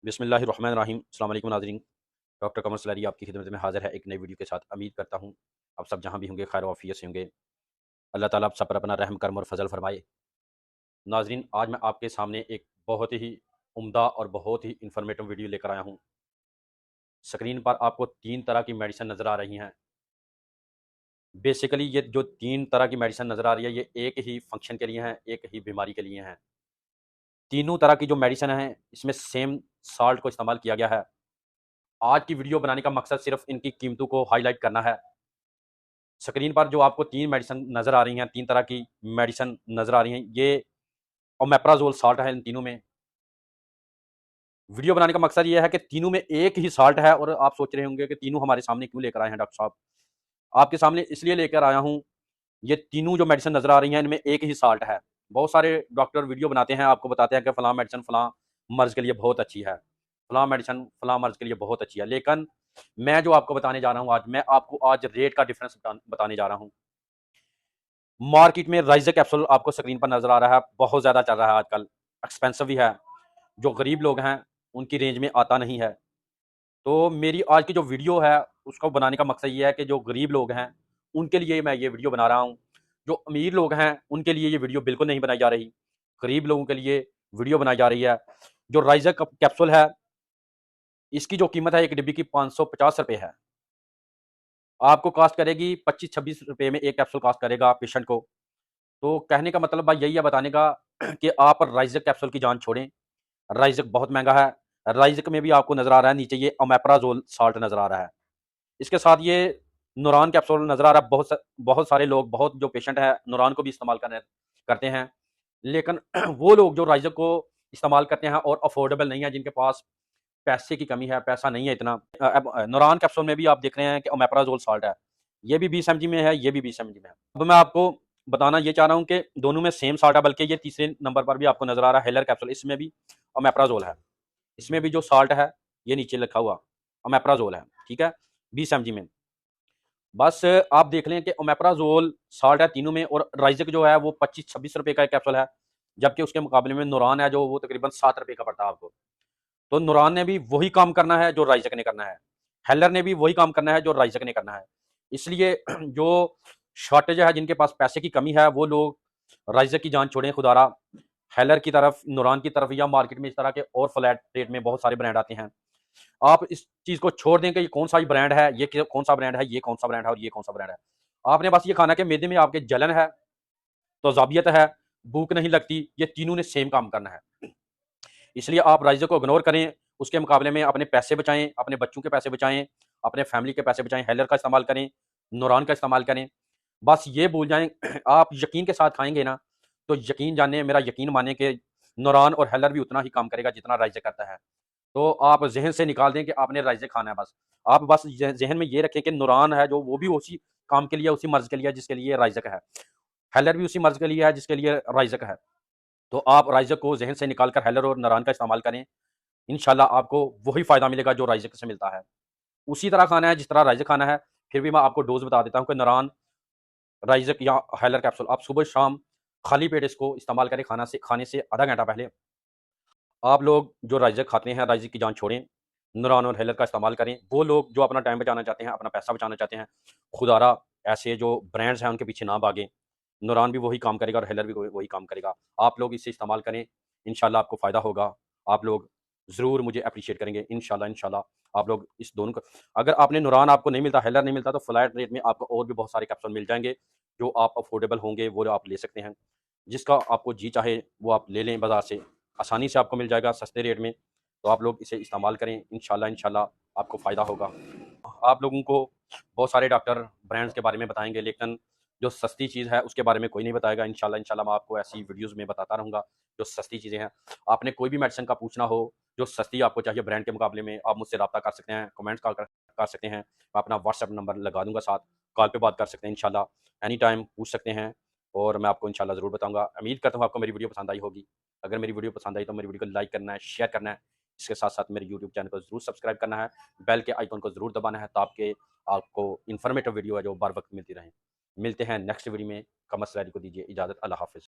बिस्मिल्लाहिर्रहमानिर्रहीम। अस्सलाम वालेकुम नाज़रीन। डॉक्टर कमर सलारी आपकी खिदमत में हाज़िर है एक नई वीडियो के साथ। उम्मीद करता हूँ आप सब जहाँ भी होंगे खैर वाफ़ियत से होंगे। अल्लाह ताला आप सब पर अपना रहम करम और फ़ज़ल फ़रमाए। नाज़रीन, आज मैं आपके सामने एक बहुत ही उम्दा और बहुत ही इन्फॉर्मेटिव वीडियो लेकर आया हूँ। स्क्रीन पर आपको 3 तरह की मेडिसिन नज़र आ रही हैं। बेसिकली ये जो 3 तरह की मेडिसिन नज़र आ रही है, ये एक ही फ़ंक्शन के लिए हैं, एक ही बीमारी के लिए हैं। तीनों तरह की जो मेडिसिन हैं, इसमें सेम साल्ट को इस्तेमाल किया गया है। आज की वीडियो बनाने का मकसद सिर्फ़ इनकी कीमतों को हाइलाइट करना है। स्क्रीन पर जो आपको 3 मेडिसिन नज़र आ रही हैं, 3 तरह की मेडिसिन नज़र आ रही हैं, ये ओमेप्राज़ोल साल्ट है इन तीनों में। वीडियो बनाने का मकसद ये है कि तीनों में एक ही साल्ट है और आप सोच रहे होंगे कि तीनों हमारे सामने क्यों लेकर आए हैं डॉक्टर साहब? आपके सामने इसलिए लेकर आया हूँ, ये तीनों जो मेडिसिन नज़र आ रही हैं, इनमें एक ही साल्ट है। बहुत सारे डॉक्टर वीडियो बनाते हैं, आपको बताते हैं कि फलाँ मेडिसिन फलाँ मर्ज़ के लिए बहुत अच्छी है। फलाँ मेडिसिन फलाँ मर्ज़ के लिए बहुत अच्छी है। लेकिन मैं जो आपको बताने जा रहा हूँ आज, मैं आपको आज रेट का डिफ़रेंस बताने जा रहा हूँ। मार्केट में राइज़र कैप्सूल आपको स्क्रीन पर नज़र आ रहा है, बहुत ज़्यादा चल रहा है आजकल, एक्सपेंसिव भी है। जो गरीब लोग हैं, उनकी रेंज में आता नहीं है। तो मेरी आज की जो वीडियो है, उसको बनाने का मकसद ये है कि जो गरीब लोग हैं, उनके लिए मैं ये वीडियो बना रहा हूँ। जो अमीर लोग हैं, उनके लिए ये वीडियो बिल्कुल नहीं बनाई जा रही। गरीब लोगों के लिए वीडियो बनाई जा रही है। जो राइज़र कैप्सूल है, इसकी जो कीमत है, एक डिब्बी की ₹550 है। आपको कॉस्ट करेगी ₹25-26 में एक कैप्सूल कॉस्ट करेगा पेशेंट को। तो कहने का मतलब भाई यही है बताने का कि आप राइज़र कैप्सूल की जान छोड़ें। राइज़र बहुत महँगा है। राइज़र में भी आपको नज़र आ रहा है नीचे ये ओमेप्राज़ोल साल्ट नज़र आ रहा है। इसके साथ ये नूरान कैप्सूल नज़र आ रहा है। बहुत सारे लोग, बहुत जो पेशेंट हैं, नूरान को भी इस्तेमाल करते हैं। लेकिन वो लोग जो राइज़र को इस्तेमाल करते हैं और अफ़ोर्डेबल नहीं है, जिनके पास पैसे की कमी है, पैसा नहीं है इतना। अब नूरान कैप्सूल में भी आप देख रहे हैं कि ओमेप्राज़ोल साल्ट है। ये भी 20 एमजी में है, ये भी 20 एमजी में है। अब मैं आपको बताना ये चाह रहा हूँ कि दोनों में सेम साल्ट है, बल्कि ये तीसरे नंबर पर भी आपको नज़र आ रहा है हेलर कैप्सूल, इसमें भी ओमेप्राज़ोल है। इसमें भी जो साल्ट है, ये नीचे लिखा हुआ ओमेप्राज़ोल है, ठीक है? 20 एमजी में। बस आप देख लें कि ओमेप्राज़ोल साल्ट है तीनों में और राइज़र जो है वो ₹25-26 का एक कैप्सूल है, जबकि उसके मुकाबले में नूरान है जो वो तकरीबन ₹7 का पड़ता है आपको। तो नूरान ने भी वही काम करना है जो राइज़र ने करना है। हेलर ने भी वही काम करना है जो राइज़र ने करना है। इसलिए जो शॉर्टेज है, जिनके पास पैसे की कमी है, वो लोग राइज़र की जान छोड़ें खुदारा। हेलर की तरफ, नूरान की तरफ, या मार्केट में इस तरह के और फ्लैट रेट में बहुत सारे ब्रांड आते हैं। आप इस चीज़ को छोड़ दें कि ये कौन-सा ब्रांड है, ये कौन-सा ब्रांड है, ये कौन-सा ब्रांड है और ये कौन-सा ब्रांड है। आपने बस ये खाना है कि मैदे में आपके जलन है, तेज़ाबियत है, भूख नहीं लगती, ये तीनों ने सेम काम करना है। इसलिए आप राइज़र को इग्नोर करें, उसके मुकाबले में अपने पैसे बचाएँ, अपने बच्चों के पैसे बचाएँ, अपने फैमिली के पैसे बचाएँ, हेलर का इस्तेमाल करें, नूरान का इस्तेमाल करें। बस ये भूल जाएँ, आप यकीन के साथ खाएँगे ना, तो यकीन जानें, मेरा यकीन मानें कि नूरान और हेलर भी उतना ही काम करेगा जितना राइज़र करता है। तो आप ज़हन से निकाल दें कि आपने राइज़र खाना है बस। आप बस ज़हन में ये रखें कि नूरान है जो, वो भी उसी काम के लिए, उसी मर्ज़ के लिए है जिसके लिए राइज़र है। हेलर भी उसी मर्ज़ के लिए है जिसके लिए राइज़र है। तो आप राइज़र को ज़हन से निकाल कर हेलर और नूरान का इस्तेमाल करें। इंशाल्लाह आपको वही फ़ायदा मिलेगा जो राइज़र से मिलता है। उसी तरह खाना है जिस तरह राइज़र खाना है। फिर भी मैं आपको डोज़ बता देता हूँ कि नूरान, राइज़र या हेलर कैप्सूल आप सुबह-शाम खाली पेट इसको इस्तेमाल करें, खाने से आधा घंटा पहले। आप लोग जो राइज़र खाते हैं, राइज़र की जान छोड़ें, नूरान और हेलर का इस्तेमाल करें। वो लोग जो अपना टाइम बचाना चाहते हैं, अपना पैसा बचाना चाहते हैं, खुदारा ऐसे जो ब्रांड्स हैं उनके पीछे ना भागें। नूरान भी वही काम करेगा और हेलर भी वही काम करेगा। आप लोग इसे इस्तेमाल करें, इंशाल्लाह आपको फ़ायदा होगा। आप लोग ज़रूर मुझे एप्रिशिएट करेंगे, इंशाल्लाह आप लोग इस दोनों को, अगर आपने नूरान आपको नहीं मिलता, हेलर नहीं मिलता, तो फ्लैट रेट में आपको और भी बहुत सारे कैप्सूल मिल जाएँगे, जो आप अफ़ोर्डेबल होंगे, वो आप ले सकते हैं। जिसका आपको जी चाहे वो आप ले लें बाज़ार से। आसानी से आपको मिल जाएगा सस्ते रेट में। तो आप लोग इसे इस्तेमाल करें, इंशाल्लाह आपको फ़ायदा होगा। आप लोगों को बहुत सारे डॉक्टर ब्रांड्स के बारे में बताएँगे, लेकिन जो सस्ती चीज़ है उसके बारे में कोई नहीं बताएगा। इंशाल्लाह मैं आपको ऐसी वीडियोज़ में बताता रहूँगा, जो सस्ती चीज़ें हैं। आपने कोई भी मेडिसिन का पूछना हो, जो सस्ती आपको चाहिए ब्रांड के मुकाबले में, आप मुझसे राब्ता कर सकते हैं, कमेंट्स कर सकते हैं। मैं अपना व्हाट्सएप नंबर लगा दूँगा साथ, कॉल पे बात कर सकते हैं इंशाल्लाह। एनी टाइम पूछ सकते हैं और मैं आपको इंशाल्लाह ज़रूर बताऊँगा। उम्मीद करता हूँ आपको मेरी वीडियो पसंद आई होगी। अगर मेरी वीडियो पसंद आई तो मेरी वीडियो को लाइक करना है, शेयर करना है। इसके साथ-साथ मेरे यूट्यूब चैनल को ज़रूर सब्सक्राइब करना है। बेल के आइकन को ज़रूर दबाना है, ताकि आपको इन्फॉर्मेटिव वीडियो है जो बर वक़्त मिलती रहें। मिलते हैं नेक्स्ट वीडियो में। कमर सलारी को दीजिए इजाज़त। अल्लाह हाफ़िज़।